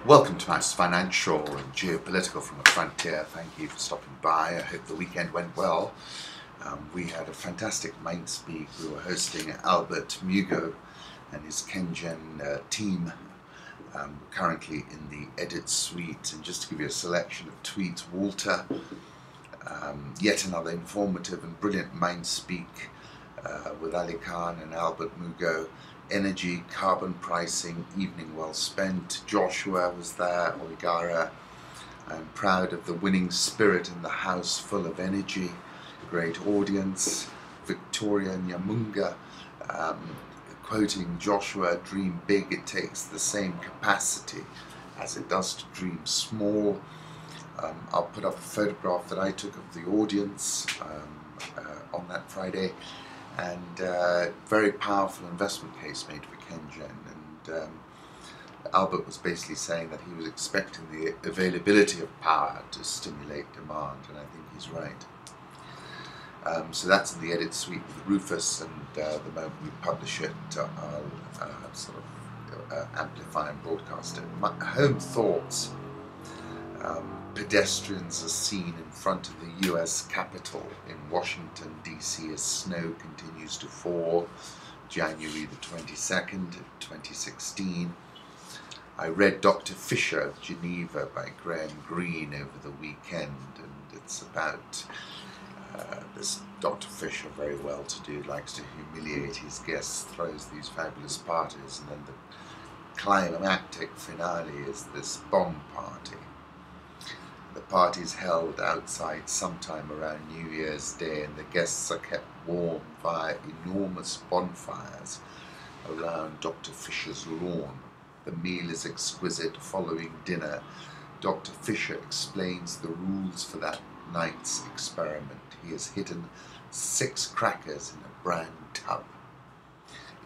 Welcome to Matt's Financial and Geopolitical from the Frontier. Thank you for stopping by. I hope the weekend went well. We had a fantastic mind speak. We were hosting Albert Mugo and his Kengen team, currently in the edit suite. And just to give you a selection of tweets, Walter, yet another informative and brilliant mind speak with Ali Khan and Albert Mugo. Energy, carbon pricing, evening well spent. Joshua was there, Oligara. I'm proud of the winning spirit in the house, full of energy. Great audience. Victoria Nyamunga, quoting Joshua, dream big, it takes the same capacity as it does to dream small. I'll put up a photograph that I took of the audience on that Friday. And very powerful investment case made for Kengen, and Albert was basically saying that he was expecting the availability of power to stimulate demand, and I think he's right. So that's in the edit suite with Rufus, and the moment we publish it, I'll sort of amplify and broadcast it. My home thoughts. Pedestrians are seen in front of the US Capitol in Washington, D.C. as snow continues to fall. January the 22nd, 2016. I read Dr. Fischer of Geneva by Graham Greene over the weekend, and it's about this Dr. Fischer, very well-to-do, likes to humiliate his guests, throws these fabulous parties, and then the climactic finale is this bomb party. The party is held outside sometime around New Year's Day, and the guests are kept warm via enormous bonfires around Dr. Fischer's lawn. The meal is exquisite. Following dinner, Dr. Fischer explains the rules for that night's experiment. He has hidden 6 crackers in a bran tub.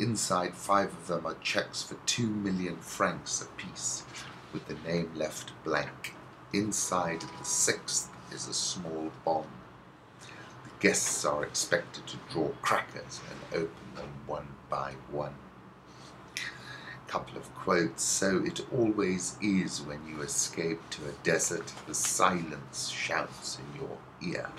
Inside, 5 of them are checks for 2 million francs apiece, with the name left blank. Inside the 6th is a small bomb. The guests are expected to draw crackers and open them one by one. Couple of quotes. So it always is when you escape to a desert, the silence shouts in your ear.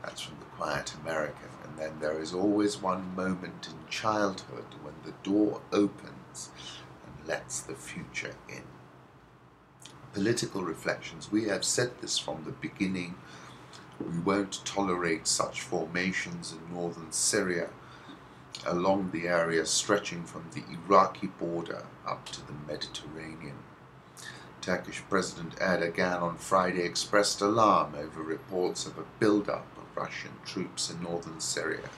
That's from The Quiet American. And then there is always one moment in childhood when the door opens and lets the future in. Political reflections. We have said this from the beginning. We won't tolerate such formations in northern Syria, along the area stretching from the Iraqi border up to the Mediterranean. Turkish President Erdogan on Friday expressed alarm over reports of a build-up of Russian troops in northern Syria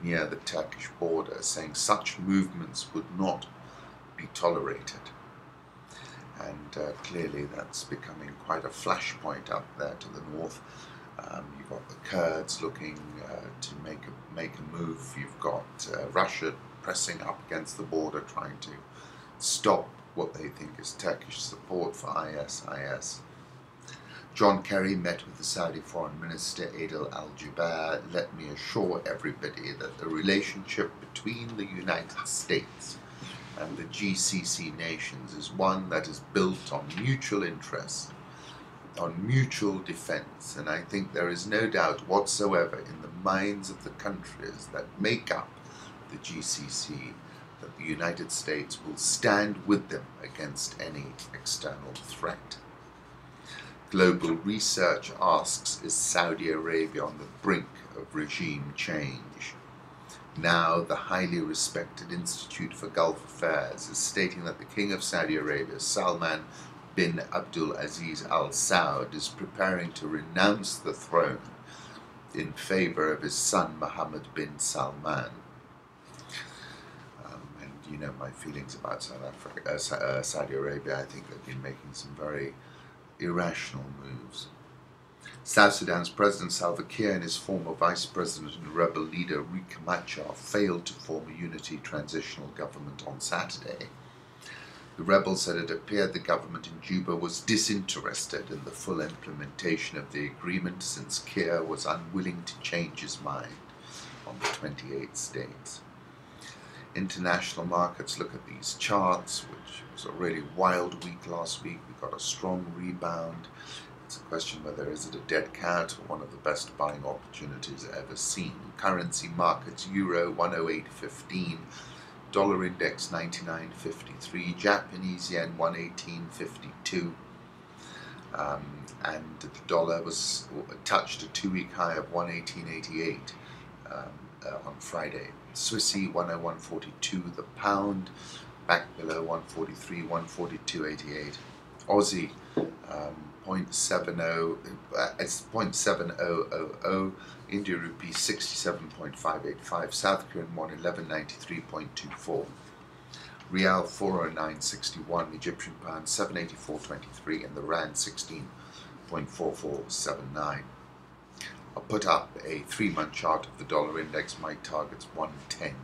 near the Turkish border, saying such movements would not be tolerated. And clearly that's becoming quite a flashpoint up there to the north. You've got the Kurds looking to make a move. You've got Russia pressing up against the border, trying to stop what they think is Turkish support for ISIS. John Kerry met with the Saudi Foreign Minister Adel Al-Jubair. Let me assure everybody that the relationship between the United States and the GCC nations is one that is built on mutual interest, on mutual defense, and I think there is no doubt whatsoever in the minds of the countries that make up the GCC that the United States will stand with them against any external threat. Global Research asks, is Saudi Arabia on the brink of regime change? Now, the highly respected Institute for Gulf Affairs is stating that the King of Saudi Arabia, Salman bin Abdul Aziz Al Saud, is preparing to renounce the throne in favor of his son Mohammed bin Salman. And you know my feelings about Saudi Arabia. I think they've been making some very irrational moves. South Sudan's President Salva Kiir and his former Vice President and rebel leader Riek Machar failed to form a unity transitional government on Saturday. The rebels said it appeared the government in Juba was disinterested in the full implementation of the agreement since Kiir was unwilling to change his mind on the 28 states. International markets, look at these charts, which was a really wild week last week. We got a strong rebound. It's a question whether is it a dead cat or one of the best buying opportunities ever seen. Currency markets, euro 108.15, dollar index 99.53, Japanese yen 118.52, and the dollar was touched a 2-week high of 118.88 on Friday. Swissy 101.42, the pound back below 143, 142.88. Aussie 0.70, it's 0.7000. India rupee 67.585. South Korean won 1193.24. Rial 409.61. Egyptian pound 784.23, and the rand 16.4479. I'll put up a 3-month chart of the dollar index. My target's 110.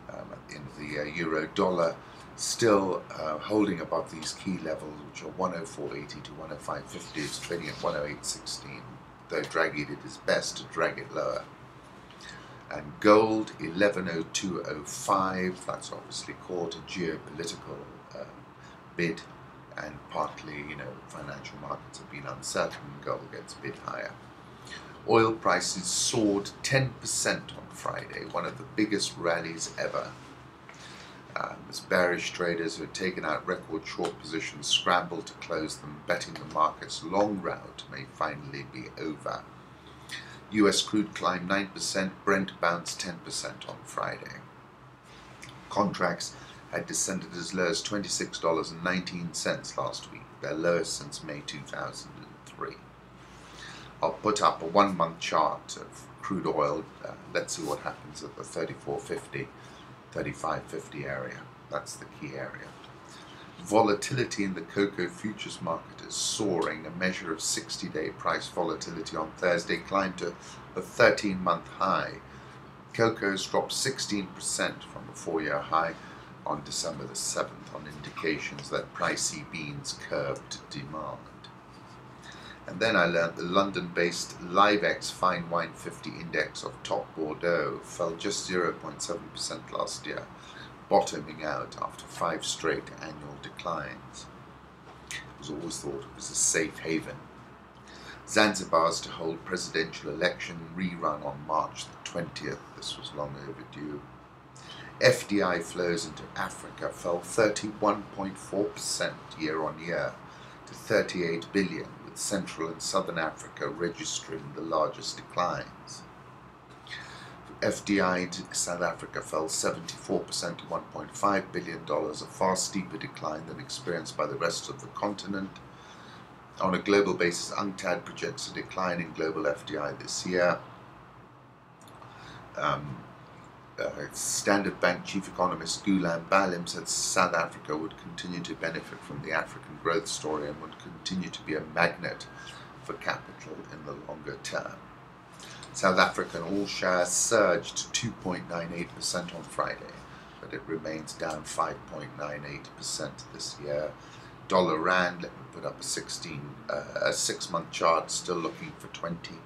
At the end of the year, euro dollar still holding above these key levels, which are 104.80 to 105.50. It's trading at 108.16, though Draghi did his best to drag it lower. And gold 1102.05. That's obviously caught a geopolitical bid, and partly, financial markets have been uncertain. Gold gets a bit higher. Oil prices soared 10% on Friday, one of the biggest rallies ever. As bearish traders who had taken out record short positions scrambled to close them, betting the market's long rout may finally be over. US crude climbed 9%, Brent bounced 10% on Friday. Contracts had descended as low as $26.19 last week, their lowest since May 2003. I'll put up a 1-month chart of crude oil. Let's see what happens at the 34.50, 35.50 area. That's the key area. Volatility in the cocoa futures market is soaring. A measure of 60-day price volatility on Thursday climbed to a 13-month high. Cocoa's dropped 16% from a 4-year high on December the 7th on indications that pricey beans curbed demand. And then I learned the London-based Liv-ex Fine Wine 50 index of top Bordeaux fell just 0.7% last year, bottoming out after 5 straight annual declines. It was always thought it was a safe haven. Zanzibar's to hold presidential election rerun on March the 20th. This was long overdue. FDI flows into Africa fell 31.4% year on year to 38 billion, with Central and Southern Africa registering the largest declines. FDI into South Africa fell 74% to $1.5 billion, a far steeper decline than experienced by the rest of the continent. On a global basis, UNCTAD projects a decline in global FDI this year. Standard Bank chief economist Gulam Balim said South Africa would continue to benefit from the African growth story and would continue to be a magnet for capital in the longer term. South African all-shares surged 2.98% on Friday, but it remains down 5.98% this year. Dollar rand, let me put up a 6-month chart, still looking for 20.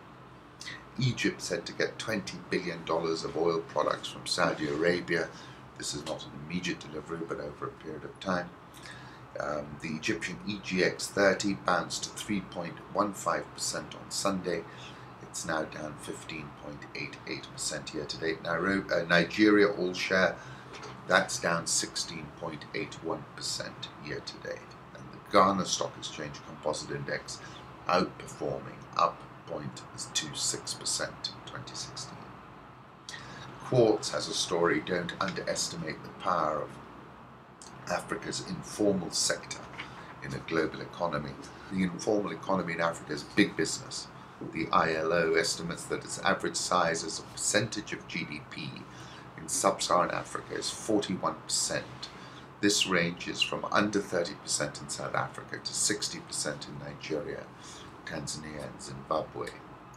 Egypt said to get $20 billion of oil products from Saudi Arabia. This is not an immediate delivery, but over a period of time. The Egyptian EGX 30 bounced to 3.15% on Sunday. It's now down 15.88% year to date. Nigeria all share, that's down 16.81% year to date. And the Ghana Stock Exchange Composite Index outperforming, up 0.26% in 2016. Quartz has a story: don't underestimate the power of Africa's informal sector in a global economy. The informal economy in Africa is big business. The ILO estimates that its average size as a percentage of GDP in sub-Saharan Africa is 41%. This ranges from under 30% in South Africa to 60% in Nigeria, Tanzania and Zimbabwe.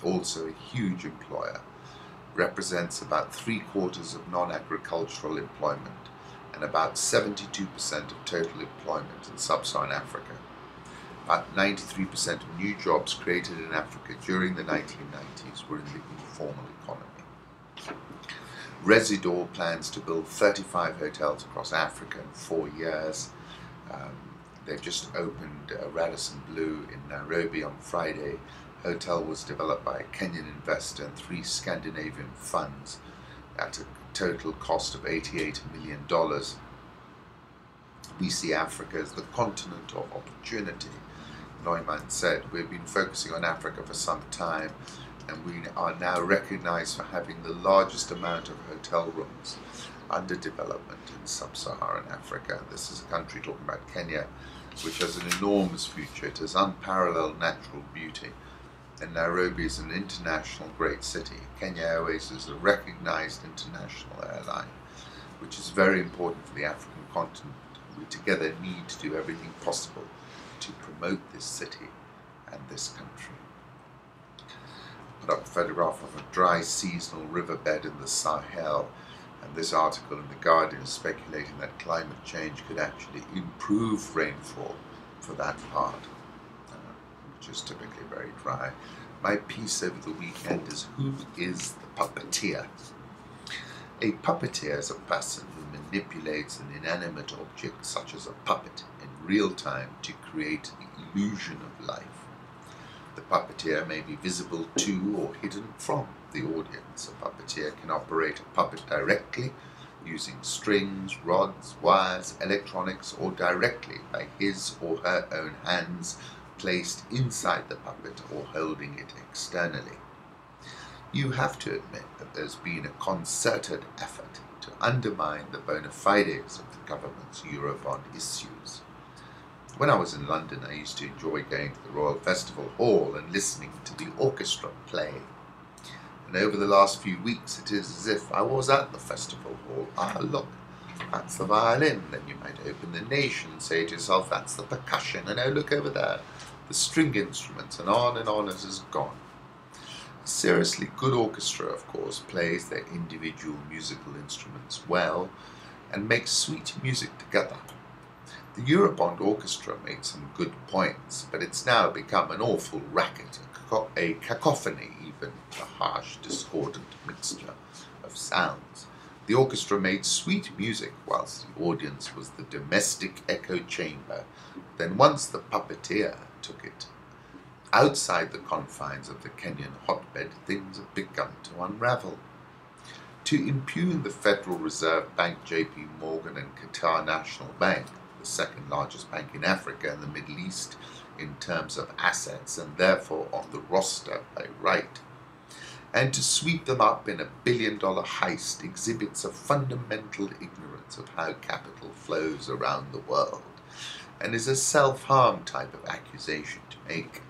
Also a huge employer, represents about 3/4 of non-agricultural employment and about 72% of total employment in sub-Saharan Africa. About 93% of new jobs created in Africa during the 1990s were in the informal economy. Rezidor plans to build 35 hotels across Africa in 4 years. They've just opened Radisson Blu in Nairobi on Friday. The hotel was developed by a Kenyan investor and 3 Scandinavian funds at a total cost of $88 million. We see Africa as the continent of opportunity. Neumann said, "We've been focusing on Africa for some time, and we are now recognized for having the largest amount of hotel rooms under development in sub-Saharan Africa." This is a country, talking about Kenya, which has an enormous future. It has unparalleled natural beauty, and Nairobi is an international great city. Kenya Airways is a recognized international airline, which is very important for the African continent. We together need to do everything possible to promote this city and this country. Put up a photograph of a dry seasonal riverbed in the Sahel, and this article in The Guardian is speculating that climate change could actually improve rainfall for that part, which is typically very dry. My piece over the weekend is, who is the puppeteer? A puppeteer is a person who manipulates an inanimate object, such as a puppet, in real time to create the illusion of life. The puppeteer may be visible to or hidden from the audience. A puppeteer can operate a puppet directly, using strings, rods, wires, electronics, or directly by his or her own hands placed inside the puppet or holding it externally. You have to admit that there's been a concerted effort to undermine the bona fides of the government's Eurobond issues. When I was in London, I used to enjoy going to the Royal Festival Hall and listening to the orchestra play. And over the last few weeks, it is as if I was at the festival hall. Ah, look, that's the violin. Then you might open the Nation and say to yourself, that's the percussion. And oh, look over there, the string instruments, and on it has gone. A seriously good orchestra, of course, plays their individual musical instruments well and makes sweet music together. The Eurobond Orchestra made some good points, but it's now become an awful racket, a cacophony even, a harsh, discordant mixture of sounds. The orchestra made sweet music whilst the audience was the domestic echo chamber. Then once the puppeteer took it outside the confines of the Kenyan hotbed, things have begun to unravel. To impugn the Federal Reserve Bank, JP Morgan, and Qatar National Bank, the second largest bank in Africa and the Middle East in terms of assets, and therefore on the roster by right, and to sweep them up in a billion-dollar heist exhibits a fundamental ignorance of how capital flows around the world, and is a self-harm type of accusation to make.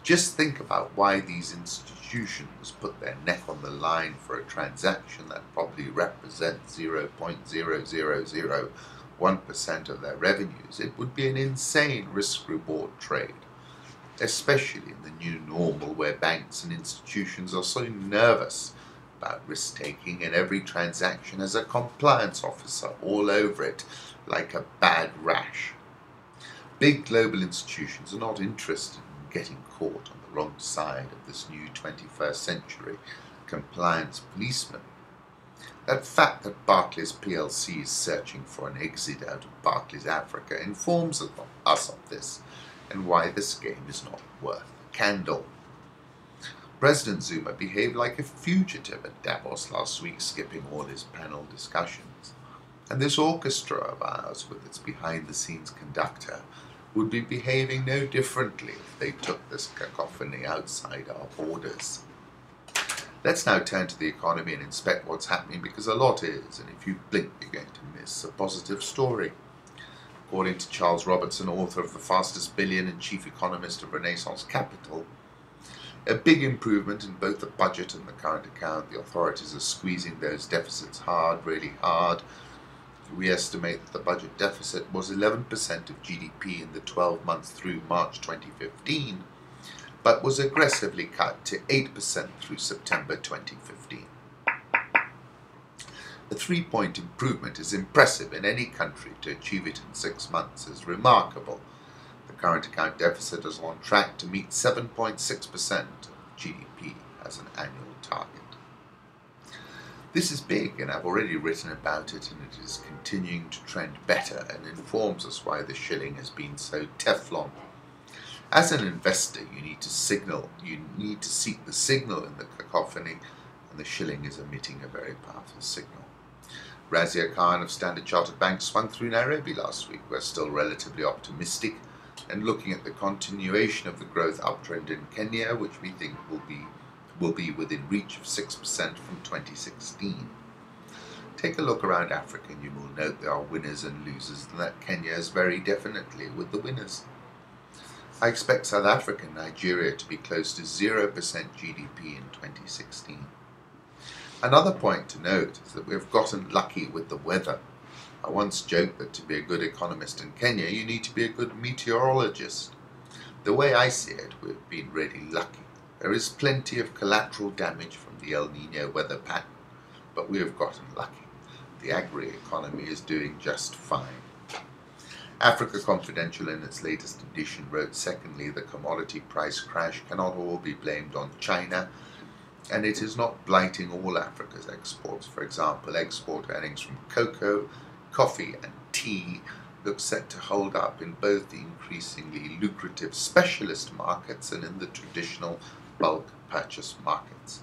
Just think about why these institutions put their neck on the line for a transaction that probably represents 0.0001% of their revenues. It would be an insane risk-reward trade, especially in the new normal where banks and institutions are so nervous about risk-taking, and every transaction has a compliance officer all over it like a bad rash. Big global institutions are not interested in getting caught on the wrong side of this new 21st century compliance policeman. That fact that Barclays PLC is searching for an exit out of Barclays Africa informs us of this, and why this game is not worth a candle. President Zuma behaved like a fugitive at Davos last week, skipping all his panel discussions. And this orchestra of ours, with its behind-the-scenes conductor, would be behaving no differently if they took this cacophony outside our borders. Let's now turn to the economy and inspect what's happening, because a lot is, and if you blink, you're going to miss a positive story. According to Charles Robertson, author of The Fastest Billion and chief economist of Renaissance Capital, a big improvement in both the budget and the current account. The authorities are squeezing those deficits hard, really hard. We estimate that the budget deficit was 11% of GDP in the 12 months through March 2015, but was aggressively cut to 8% through September 2015. A 3-point improvement is impressive. In any country to achieve it in 6 months is remarkable. The current account deficit is on track to meet 7.6% of GDP as an annual target. This is big, and I've already written about it, and it is continuing to trend better and informs us why the shilling has been so Teflon. As an investor, you need to seek the signal in the cacophony, and the shilling is emitting a very powerful signal. Rezidor of Standard Chartered Bank swung through Nairobi last week. We're still relatively optimistic and looking at the continuation of the growth uptrend in Kenya, which we think will be within reach of 6% from 2016. Take a look around Africa and you will note there are winners and losers, and that Kenya is very definitely with the winners. I expect South Africa and Nigeria to be close to 0% GDP in 2016. Another point to note is that we have gotten lucky with the weather. I once joked that to be a good economist in Kenya, you need to be a good meteorologist. The way I see it, we've been really lucky. There is plenty of collateral damage from the El Nino weather pattern, but we have gotten lucky. The agri-economy is doing just fine. Africa Confidential in its latest edition wrote, secondly, the commodity price crash cannot all be blamed on China, and it is not blighting all Africa's exports. For example, export earnings from cocoa, coffee and tea look set to hold up in both the increasingly lucrative specialist markets and in the traditional bulk purchase markets.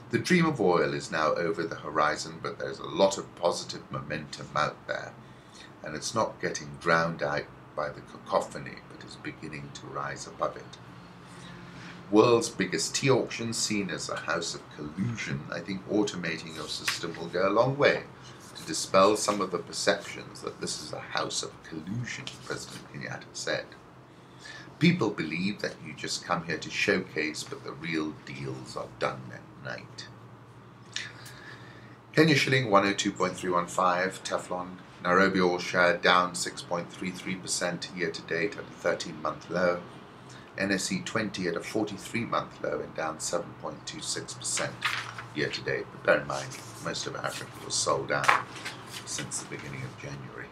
The dream of oil is now over the horizon, but there's a lot of positive momentum out there, and it's not getting drowned out by the cacophony, but is beginning to rise above it. World's biggest tea auction, seen as a house of collusion, I think automating your system will go a long way to dispel some of the perceptions that this is a house of collusion, President Kenyatta said. People believe that you just come here to showcase, but the real deals are done at night. Kenya shilling 102.315, Teflon. Nairobi all share down 6.33% year to date at a 13-month low. NSE 20 at a 43-month low and down 7.26% year to date. But bear in mind, most of Africa was sold out since the beginning of January.